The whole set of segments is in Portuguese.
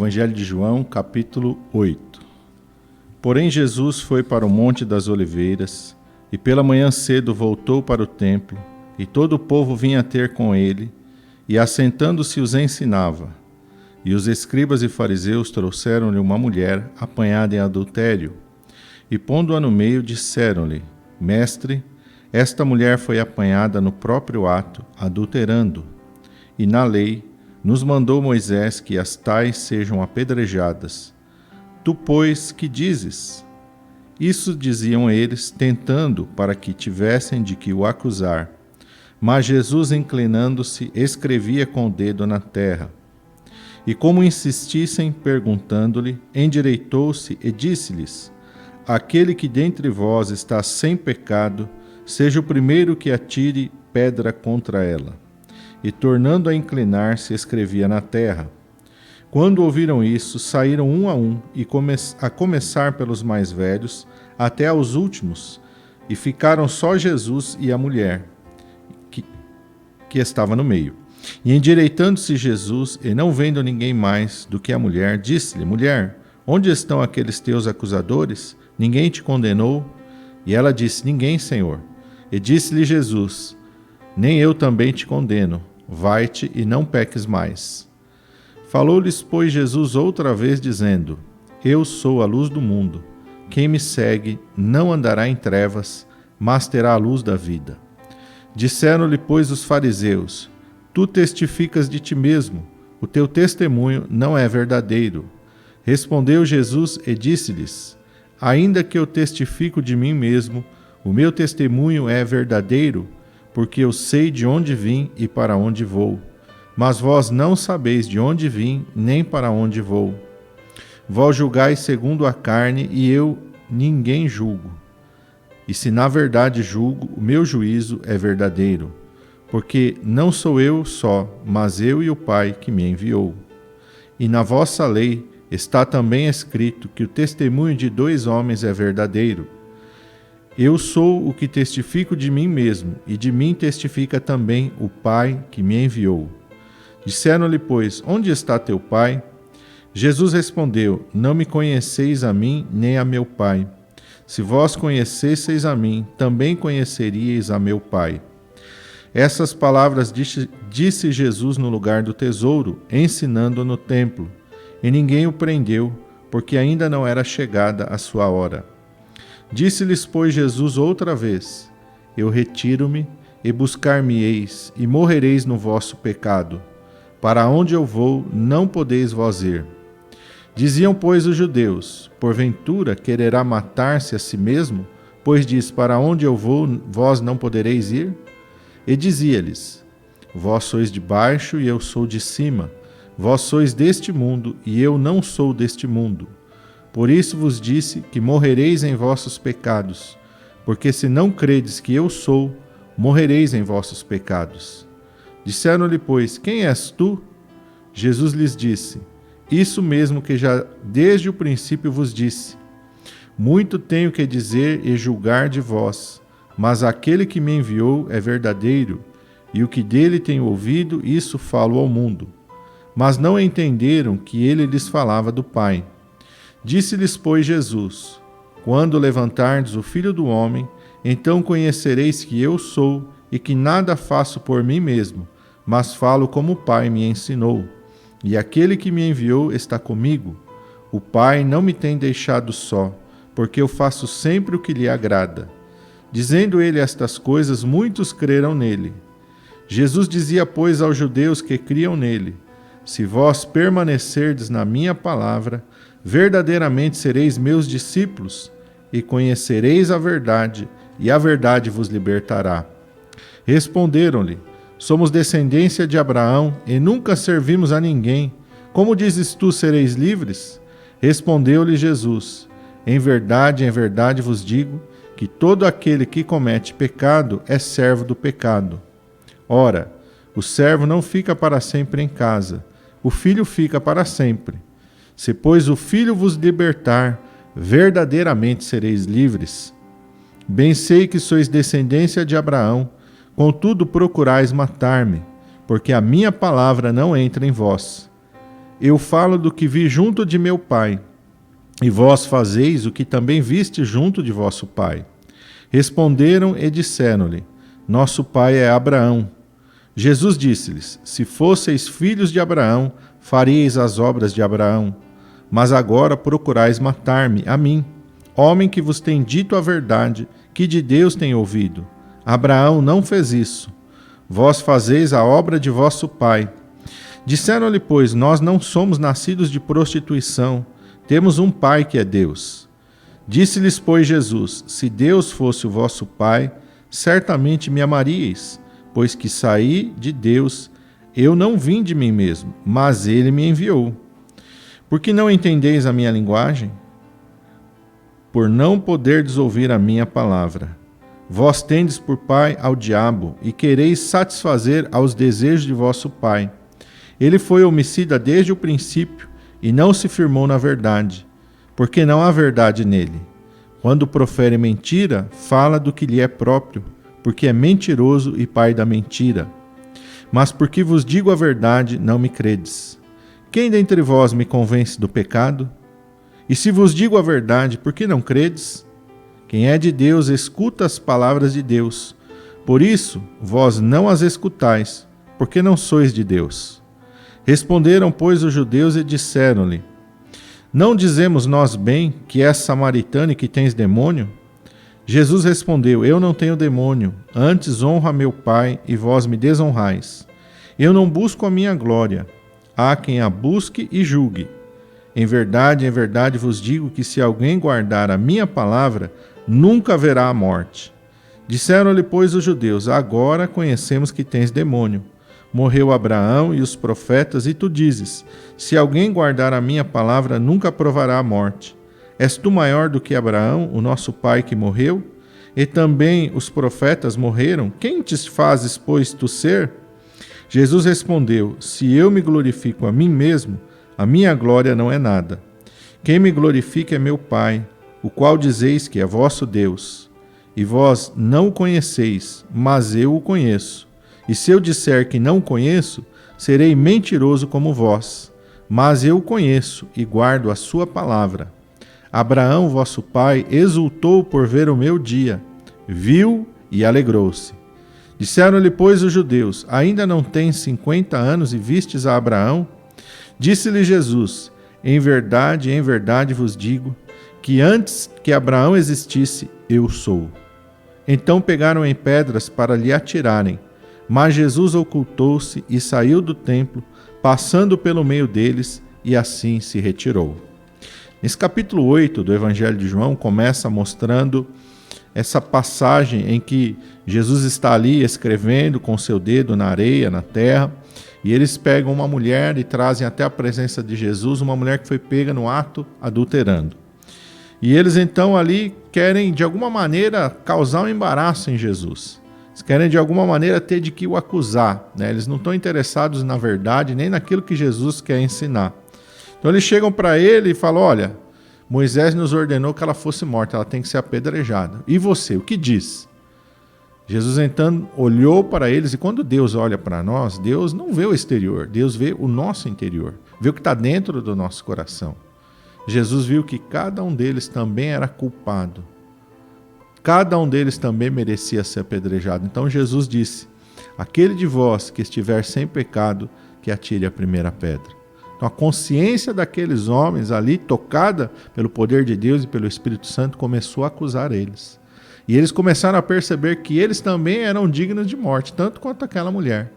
Evangelho de João, capítulo 8. Porém Jesus foi para o Monte das Oliveiras, e pela manhã cedo voltou para o templo, e todo o povo vinha ter com ele, e assentando-se os ensinava. E os escribas e fariseus trouxeram-lhe uma mulher apanhada em adultério, e pondo-a no meio, disseram-lhe: Mestre, esta mulher foi apanhada no próprio ato, adulterando, e na lei nos mandou Moisés que as tais sejam apedrejadas. Tu, pois, que dizes? Isso diziam eles, tentando para que tivessem de que o acusar. Mas Jesus, inclinando-se, escrevia com o dedo na terra. E como insistissem, perguntando-lhe, endireitou-se e disse-lhes: Aquele que dentre vós está sem pecado, seja o primeiro que atire pedra contra ela. E tornando a inclinar-se, escrevia na terra. Quando ouviram isso, saíram um a um, e a começar pelos mais velhos, até aos últimos, e ficaram só Jesus e a mulher, que estava no meio. E endireitando-se Jesus, e não vendo ninguém mais do que a mulher, disse-lhe: Mulher, onde estão aqueles teus acusadores? Ninguém te condenou? E ela disse: Ninguém, Senhor. E disse-lhe Jesus: Nem eu também te condeno. Vai-te e não peques mais. Falou-lhes, pois, Jesus outra vez, dizendo: Eu sou a luz do mundo. Quem me segue não andará em trevas, mas terá a luz da vida. Disseram-lhe, pois, os fariseus: Tu testificas de ti mesmo, o teu testemunho não é verdadeiro. Respondeu Jesus e disse-lhes: Ainda que eu testifico de mim mesmo, o meu testemunho é verdadeiro, porque eu sei de onde vim e para onde vou. Mas vós não sabeis de onde vim, nem para onde vou. Vós julgais segundo a carne, e eu ninguém julgo. E se na verdade julgo, o meu juízo é verdadeiro, porque não sou eu só, mas eu e o Pai que me enviou. E na vossa lei está também escrito que o testemunho de 2 homens é verdadeiro. Eu sou o que testifico de mim mesmo, e de mim testifica também o Pai que me enviou. Disseram-lhe, pois: Onde está teu Pai? Jesus respondeu: Não me conheceis a mim, nem a meu Pai. Se vós conhecesseis a mim, também conheceríeis a meu Pai. Essas palavras disse Jesus no lugar do tesouro, ensinando no templo. E ninguém o prendeu, porque ainda não era chegada a sua hora. Disse-lhes, pois, Jesus outra vez: Eu retiro-me, e buscar-me-eis, e morrereis no vosso pecado. Para onde eu vou, não podeis vós ir. Diziam, pois, os judeus: Porventura quererá matar-se a si mesmo? Pois diz: Para onde eu vou, vós não podereis ir? E dizia-lhes: Vós sois de baixo, e eu sou de cima. Vós sois deste mundo, e eu não sou deste mundo. Por isso vos disse que morrereis em vossos pecados, porque se não credes que eu sou, morrereis em vossos pecados. Disseram-lhe, pois: Quem és tu? Jesus lhes disse: Isso mesmo que já desde o princípio vos disse. Muito tenho que dizer e julgar de vós, mas aquele que me enviou é verdadeiro, e o que dele tenho ouvido, isso falo ao mundo. Mas não entenderam que ele lhes falava do Pai. Disse-lhes, pois, Jesus: Quando levantardes o Filho do Homem, então conhecereis que eu sou, e que nada faço por mim mesmo, mas falo como o Pai me ensinou. E aquele que me enviou está comigo. O Pai não me tem deixado só, porque eu faço sempre o que lhe agrada. Dizendo ele estas coisas, muitos creram nele. Jesus dizia, pois, aos judeus que criam nele: Se vós permanecerdes na minha palavra, verdadeiramente sereis meus discípulos, e conhecereis a verdade, e a verdade vos libertará. Responderam-lhe: Somos descendência de Abraão, e nunca servimos a ninguém. Como dizes tu, sereis livres? Respondeu-lhe Jesus: em verdade vos digo, que todo aquele que comete pecado é servo do pecado. Ora, o servo não fica para sempre em casa, o filho fica para sempre. Se, pois, o Filho vos libertar, verdadeiramente sereis livres. Bem sei que sois descendência de Abraão, contudo procurais matar-me, porque a minha palavra não entra em vós. Eu falo do que vi junto de meu Pai, e vós fazeis o que também viste junto de vosso pai. Responderam e disseram-lhe: Nosso pai é Abraão. Jesus disse-lhes: Se fosseis filhos de Abraão, faríeis as obras de Abraão. Mas agora procurais matar-me, a mim, homem que vos tem dito a verdade, que de Deus tem ouvido. Abraão não fez isso. Vós fazeis a obra de vosso pai. Disseram-lhe, pois, nós não somos nascidos de prostituição. Temos um pai que é Deus. Disse-lhes, pois, Jesus: Se Deus fosse o vosso pai, certamente me amaríeis, pois que saí de Deus, eu não vim de mim mesmo, mas ele me enviou. Por que não entendeis a minha linguagem? Por não poderdes ouvir a minha palavra. Vós tendes por pai ao diabo, e quereis satisfazer aos desejos de vosso pai. Ele foi homicida desde o princípio, e não se firmou na verdade, porque não há verdade nele. Quando profere mentira, fala do que lhe é próprio, porque é mentiroso e pai da mentira. Mas porque vos digo a verdade, não me credes. Quem dentre vós me convence do pecado? E se vos digo a verdade, por que não credes? Quem é de Deus escuta as palavras de Deus. Por isso, vós não as escutais, porque não sois de Deus. Responderam, pois, os judeus e disseram-lhe: Não dizemos nós bem que és samaritano e que tens demônio? Jesus respondeu: Eu não tenho demônio, antes honro a meu Pai e vós me desonrais. Eu não busco a minha glória, há quem a busque e julgue. Em verdade vos digo que se alguém guardar a minha palavra, nunca verá a morte. Disseram-lhe, pois, os judeus: Agora conhecemos que tens demônio. Morreu Abraão e os profetas, e tu dizes: Se alguém guardar a minha palavra, nunca provará a morte. És tu maior do que Abraão, o nosso pai que morreu? E também os profetas morreram? Quem te fazes, pois, tu ser? Jesus respondeu: Se eu me glorifico a mim mesmo, a minha glória não é nada. Quem me glorifica é meu Pai, o qual dizeis que é vosso Deus. E vós não o conheceis, mas eu o conheço. E se eu disser que não o conheço, serei mentiroso como vós. Mas eu o conheço e guardo a sua palavra. Abraão, vosso pai, exultou por ver o meu dia. Viu e alegrou-se. Disseram-lhe, pois, os judeus: Ainda não tens 50 anos e vistes a Abraão? Disse-lhe Jesus: em verdade vos digo, que antes que Abraão existisse, eu sou. Então pegaram em pedras para lhe atirarem. Mas Jesus ocultou-se e saiu do templo, passando pelo meio deles, e assim se retirou. Nesse capítulo 8 do Evangelho de João, começa mostrando essa passagem em que Jesus está ali escrevendo com seu dedo na areia, na terra, e eles pegam uma mulher e trazem até a presença de Jesus, uma mulher que foi pega no ato adulterando. E eles então ali querem de alguma maneira causar um embaraço em Jesus. Eles querem de alguma maneira ter de que o acusar, né? Eles não estão interessados na verdade nem naquilo que Jesus quer ensinar. Então eles chegam para ele e falam: olha, Moisés nos ordenou que ela fosse morta, ela tem que ser apedrejada. E você, o que diz? Jesus então olhou para eles, e quando Deus olha para nós, Deus não vê o exterior, Deus vê o nosso interior, vê o que está dentro do nosso coração. Jesus viu que cada um deles também era culpado. Cada um deles também merecia ser apedrejado. Então Jesus disse: aquele de vós que estiver sem pecado, que atire a primeira pedra. Então a consciência daqueles homens ali, tocada pelo poder de Deus e pelo Espírito Santo, começou a acusar eles. E eles começaram a perceber que eles também eram dignos de morte, tanto quanto aquela mulher.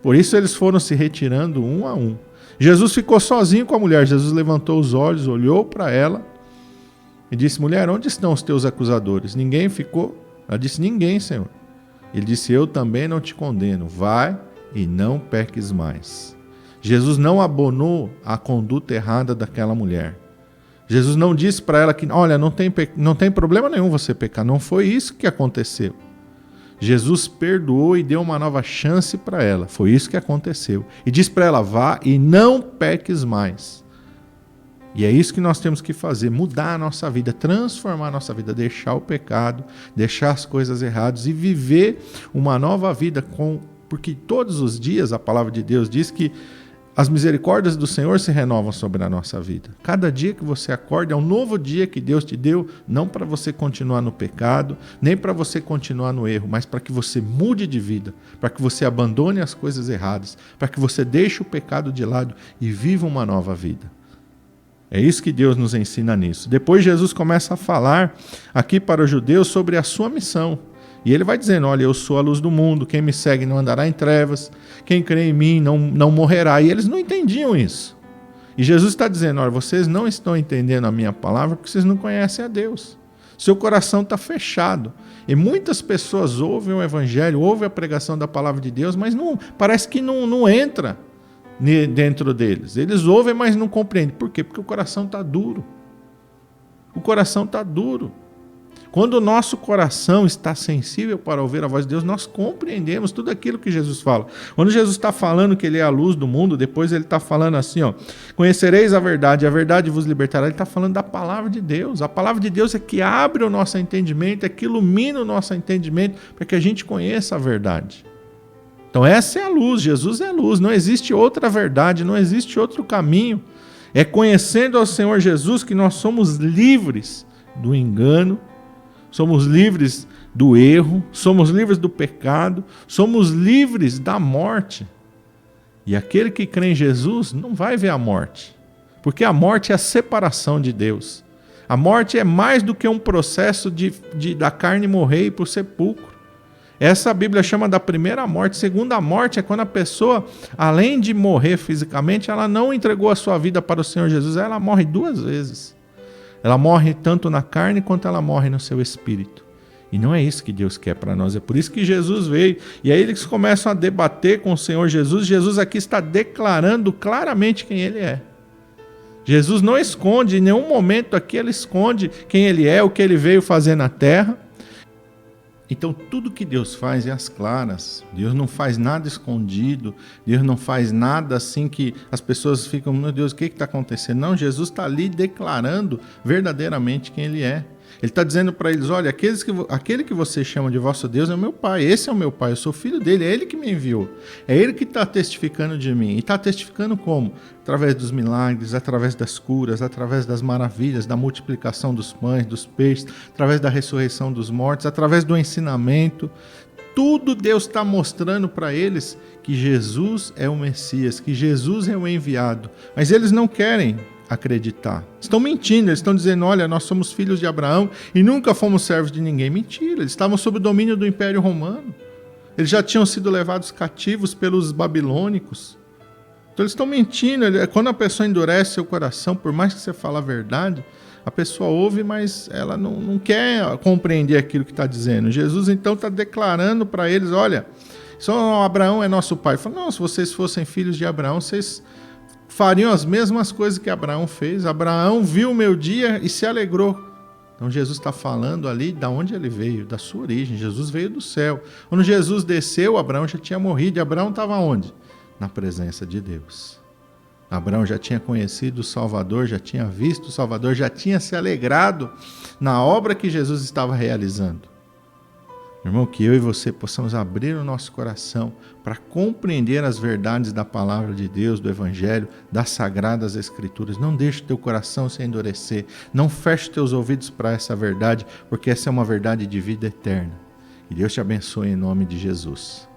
Por isso eles foram se retirando um a um. Jesus ficou sozinho com a mulher. Jesus levantou os olhos, olhou para ela e disse: mulher, onde estão os teus acusadores? Ninguém ficou? Ela disse: ninguém, Senhor. Ele disse: eu também não te condeno. Vai e não peques mais. Jesus não abonou a conduta errada daquela mulher. Jesus não disse para ela que, olha, não tem problema nenhum você pecar. Não foi isso que aconteceu. Jesus perdoou e deu uma nova chance para ela. Foi isso que aconteceu. E disse para ela: vá e não peques mais. E é isso que nós temos que fazer, mudar a nossa vida, transformar a nossa vida, deixar o pecado, deixar as coisas erradas e viver uma nova vida, porque todos os dias a palavra de Deus diz que As misericórdias do Senhor se renovam sobre a nossa vida. Cada dia que você acorda é um novo dia que Deus te deu, não para você continuar no pecado, nem para você continuar no erro, mas para que você mude de vida, para que você abandone as coisas erradas, para que você deixe o pecado de lado e viva uma nova vida. É isso que Deus nos ensina nisso. Depois Jesus começa a falar aqui para os judeus sobre a sua missão. E ele vai dizendo, olha, eu sou a luz do mundo, quem me segue não andará em trevas, quem crê em mim não morrerá. E eles não entendiam isso. E Jesus está dizendo, olha, vocês não estão entendendo a minha palavra porque vocês não conhecem a Deus. Seu coração está fechado. E muitas pessoas ouvem o evangelho, ouvem a pregação da palavra de Deus, mas parece que não entra dentro deles. Eles ouvem, mas não compreendem. Por quê? Porque o coração está duro. O coração está duro. Quando o nosso coração está sensível para ouvir a voz de Deus, nós compreendemos tudo aquilo que Jesus fala. Quando Jesus está falando que ele é a luz do mundo, depois ele está falando assim, conhecereis a verdade vos libertará. Ele está falando da palavra de Deus. A palavra de Deus é que abre o nosso entendimento, é que ilumina o nosso entendimento para que a gente conheça a verdade. Então essa é a luz, Jesus é a luz, não existe outra verdade, não existe outro caminho. É conhecendo ao Senhor Jesus que nós somos livres do engano, somos livres do erro, somos livres do pecado, somos livres da morte. E aquele que crê em Jesus não vai ver a morte, porque a morte é a separação de Deus. A morte é mais do que um processo da carne morrer e ir para o sepulcro. Essa a Bíblia chama da primeira morte. Segunda morte é quando a pessoa, além de morrer fisicamente, ela não entregou a sua vida para o Senhor Jesus, ela morre duas vezes. Ela morre tanto na carne quanto ela morre no seu espírito. E não é isso que Deus quer para nós. É por isso que Jesus veio. E aí eles começam a debater com o Senhor Jesus. Jesus aqui está declarando claramente quem ele é. Jesus não esconde, em nenhum momento aqui ele esconde quem ele é, o que ele veio fazer na terra. Então tudo que Deus faz é às claras. Deus não faz nada escondido. Deus não faz nada assim que as pessoas ficam, meu Deus, o que está acontecendo? Não, Jesus está ali declarando verdadeiramente quem ele é. Ele está dizendo para eles, olha, aquele que você chama de vosso Deus é o meu Pai, esse é o meu Pai, eu sou filho dele, é ele que me enviou, é ele que está testificando de mim. E está testificando como? Através dos milagres, através das curas, através das maravilhas, da multiplicação dos pães, dos peixes, através da ressurreição dos mortos, através do ensinamento. Tudo Deus está mostrando para eles que Jesus é o Messias, que Jesus é o enviado, mas eles não querem acreditar. Estão mentindo, eles estão dizendo, olha, nós somos filhos de Abraão e nunca fomos servos de ninguém. Mentira, eles estavam sob o domínio do Império Romano. Eles já tinham sido levados cativos pelos babilônicos. Então eles estão mentindo. Quando a pessoa endurece seu coração, por mais que você fale a verdade, a pessoa ouve, mas ela não quer compreender aquilo que está dizendo. Jesus então está declarando para eles, olha, só Abraão é nosso pai. Ele fala, não, se vocês fossem filhos de Abraão, vocês fariam as mesmas coisas que Abraão fez. Abraão viu o meu dia e se alegrou. Então Jesus está falando ali de onde ele veio, da sua origem. Jesus veio do céu. Quando Jesus desceu, Abraão já tinha morrido. E Abraão estava onde? Na presença de Deus. Abraão já tinha conhecido o Salvador, já tinha visto o Salvador, já tinha se alegrado na obra que Jesus estava realizando. Irmão, que eu e você possamos abrir o nosso coração para compreender as verdades da palavra de Deus, do Evangelho, das Sagradas Escrituras. Não deixe o teu coração se endurecer. Não feche teus ouvidos para essa verdade, porque essa é uma verdade de vida eterna. E Deus te abençoe em nome de Jesus.